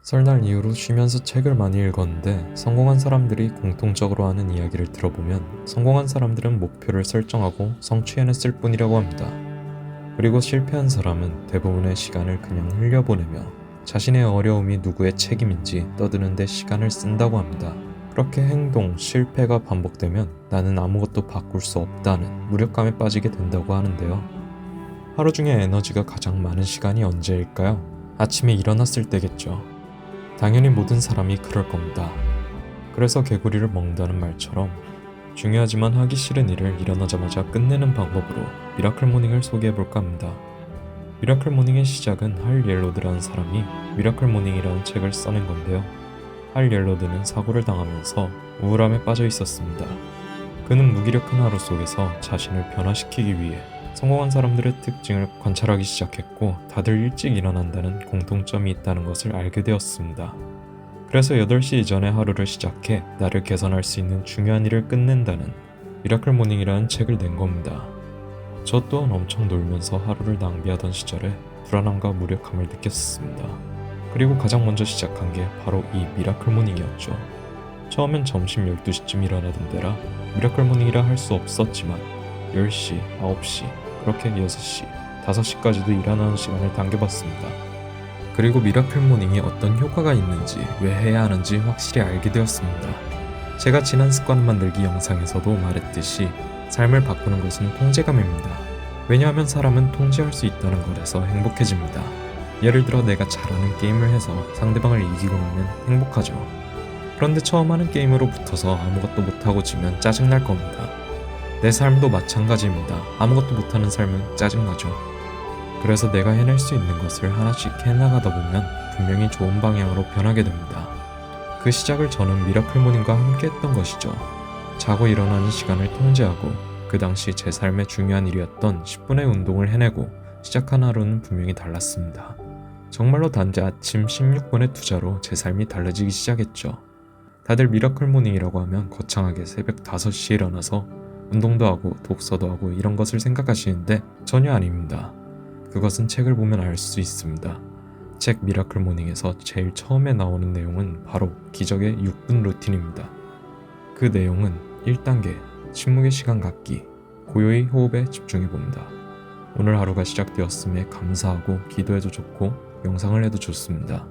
설날 이후로 쉬면서 책을 많이 읽었는데 성공한 사람들이 공통적으로 하는 이야기를 들어보면 성공한 사람들은 목표를 설정하고 성취해냈을 뿐이라고 합니다. 그리고 실패한 사람은 대부분의 시간을 그냥 흘려보내며 자신의 어려움이 누구의 책임인지 떠드는 데 시간을 쓴다고 합니다. 그렇게 행동, 실패가 반복되면 나는 아무것도 바꿀 수 없다는 무력감에 빠지게 된다고 하는데요. 하루 중에 에너지가 가장 많은 시간이 언제일까요? 아침에 일어났을 때겠죠. 당연히 모든 사람이 그럴 겁니다. 그래서 개구리를 먹는다는 말처럼 중요하지만 하기 싫은 일을 일어나자마자 끝내는 방법으로 미라클 모닝을 소개해볼까 합니다. 미라클 모닝의 시작은 할 옐로드라는 사람이 미라클 모닝이라는 책을 써낸 건데요. 할 옐로드는 사고를 당하면서 우울함에 빠져 있었습니다. 그는 무기력한 하루 속에서 자신을 변화시키기 위해 성공한 사람들의 특징을 관찰하기 시작했고 다들 일찍 일어난다는 공통점이 있다는 것을 알게 되었습니다. 그래서 8시 이전에 하루를 시작해 나를 개선할 수 있는 중요한 일을 끝낸다는 미라클 모닝이라는 책을 낸 겁니다. 저 또한 엄청 놀면서 하루를 낭비하던 시절에 불안함과 무력함을 느꼈습니다. 그리고 가장 먼저 시작한 게 바로 이 미라클 모닝이었죠. 처음엔 점심 12시쯤 일어나던 때라 미라클 모닝이라 할 수 없었지만 10시, 9시, 그렇게 6시, 5시까지도 일어나는 시간을 당겨봤습니다. 그리고 미라클 모닝이 어떤 효과가 있는지, 왜 해야 하는지 확실히 알게 되었습니다. 제가 지난 습관 만들기 영상에서도 말했듯이 삶을 바꾸는 것은 통제감입니다. 왜냐하면 사람은 통제할 수 있다는 것에서 행복해집니다. 예를 들어 내가 잘하는 게임을 해서 상대방을 이기고 나면 행복하죠. 그런데 처음 하는 게임으로 붙어서 아무것도 못하고 지면 짜증날 겁니다. 내 삶도 마찬가지입니다. 아무것도 못하는 삶은 짜증나죠. 그래서 내가 해낼 수 있는 것을 하나씩 해나가다 보면 분명히 좋은 방향으로 변하게 됩니다. 그 시작을 저는 미라클 모닝과 함께 했던 것이죠. 자고 일어나는 시간을 통제하고 그 당시 제 삶의 중요한 일이었던 10분의 운동을 해내고 시작한 하루는 분명히 달랐습니다. 정말로 단지 아침 16분의 투자로 제 삶이 달라지기 시작했죠. 다들 미라클 모닝이라고 하면 거창하게 새벽 5시에 일어나서 운동도 하고 독서도 하고 이런 것을 생각하시는데 전혀 아닙니다. 그것은 책을 보면 알 수 있습니다. 책 미라클 모닝에서 제일 처음에 나오는 내용은 바로 기적의 6분 루틴입니다. 그 내용은 1단계 침묵의 시간 갖기, 고요히 호흡에 집중해봅니다. 오늘 하루가 시작되었음에 감사하고 기도해도 좋고 명상을 해도 좋습니다.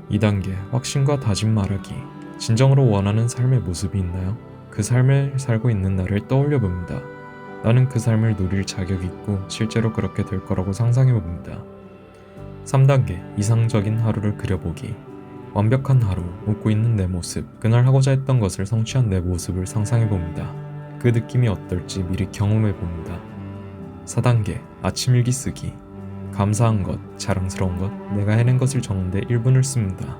2단계 확신과 다짐 말하기, 진정으로 원하는 삶의 모습이 있나요? 그 삶을 살고 있는 나를 떠올려 봅니다. 나는 그 삶을 누릴 자격이 있고 실제로 그렇게 될 거라고 상상해 봅니다. 3단계 이상적인 하루를 그려보기, 완벽한 하루, 웃고 있는 내 모습, 그날 하고자 했던 것을 성취한 내 모습을 상상해 봅니다. 그 느낌이 어떨지 미리 경험해 봅니다. 4단계 아침 일기 쓰기, 감사한 것, 자랑스러운 것, 내가 해낸 것을 적는데 1분을 씁니다.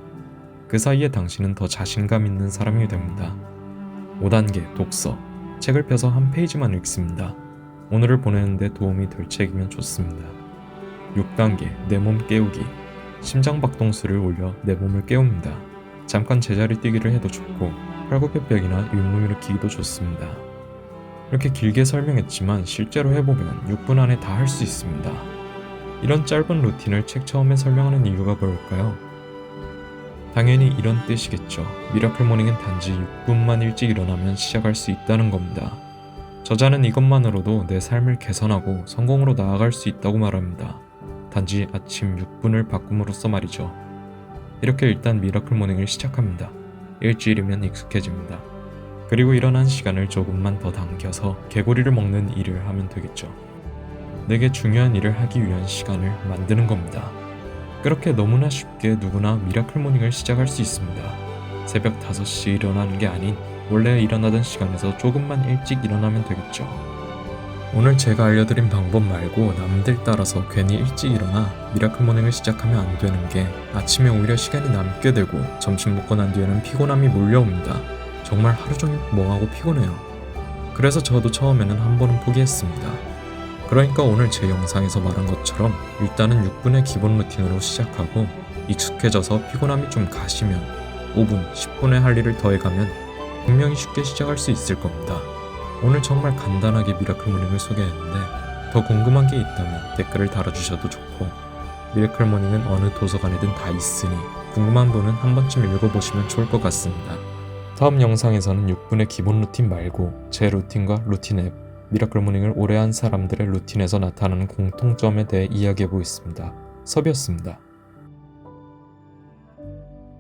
그 사이에 당신은 더 자신감 있는 사람이 됩니다. 5단계 독서, 책을 펴서 한 페이지만 읽습니다. 오늘을 보내는데 도움이 될 책이면 좋습니다. 6단계 내 몸 깨우기, 심장박동수를 올려 내 몸을 깨웁니다. 잠깐 제자리 뛰기를 해도 좋고 팔굽혀펴기나 윗몸 일으키기도 좋습니다. 이렇게 길게 설명했지만 실제로 해보면 6분 안에 다 할 수 있습니다. 이런 짧은 루틴을 책 처음에 설명하는 이유가 뭘까요? 당연히 이런 뜻이겠죠. 미라클 모닝은 단지 6분만 일찍 일어나면 시작할 수 있다는 겁니다. 저자는 이것만으로도 내 삶을 개선하고 성공으로 나아갈 수 있다고 말합니다. 단지 아침 6분을 바꿈으로써 말이죠. 이렇게 일단 미라클 모닝을 시작합니다. 일주일이면 익숙해집니다. 그리고 일어난 시간을 조금만 더 당겨서 개구리를 먹는 일을 하면 되겠죠. 내게 중요한 일을 하기 위한 시간을 만드는 겁니다. 그렇게 너무나 쉽게 누구나 미라클 모닝을 시작할 수 있습니다. 새벽 5시에 일어나는 게 아닌 원래 일어나던 시간에서 조금만 일찍 일어나면 되겠죠. 오늘 제가 알려드린 방법 말고 남들 따라서 괜히 일찍 일어나 미라클 모닝을 시작하면 안 되는 게 아침에 오히려 시간이 남게 되고 점심 먹고 난 뒤에는 피곤함이 몰려옵니다. 정말 하루 종일 멍하고 피곤해요. 그래서 저도 처음에는 한 번은 포기했습니다. 그러니까 오늘 제 영상에서 말한 것처럼 일단은 6분의 기본 루틴으로 시작하고 익숙해져서 피곤함이 좀 가시면 5분, 10분의 할 일을 더해가면 분명히 쉽게 시작할 수 있을 겁니다. 오늘 정말 간단하게 미라클 모닝을 소개했는데 더 궁금한 게 있다면 댓글을 달아주셔도 좋고 미라클 모닝은 어느 도서관이든 다 있으니 궁금한 분은 한 번쯤 읽어보시면 좋을 것 같습니다. 다음 영상에서는 6분의 기본 루틴 말고 제 루틴과 루틴 앱, 미라클 모닝을 오래 한 사람들의 루틴에서 나타나는 공통점에 대해 이야기해 보겠습니다. 섭이었습니다.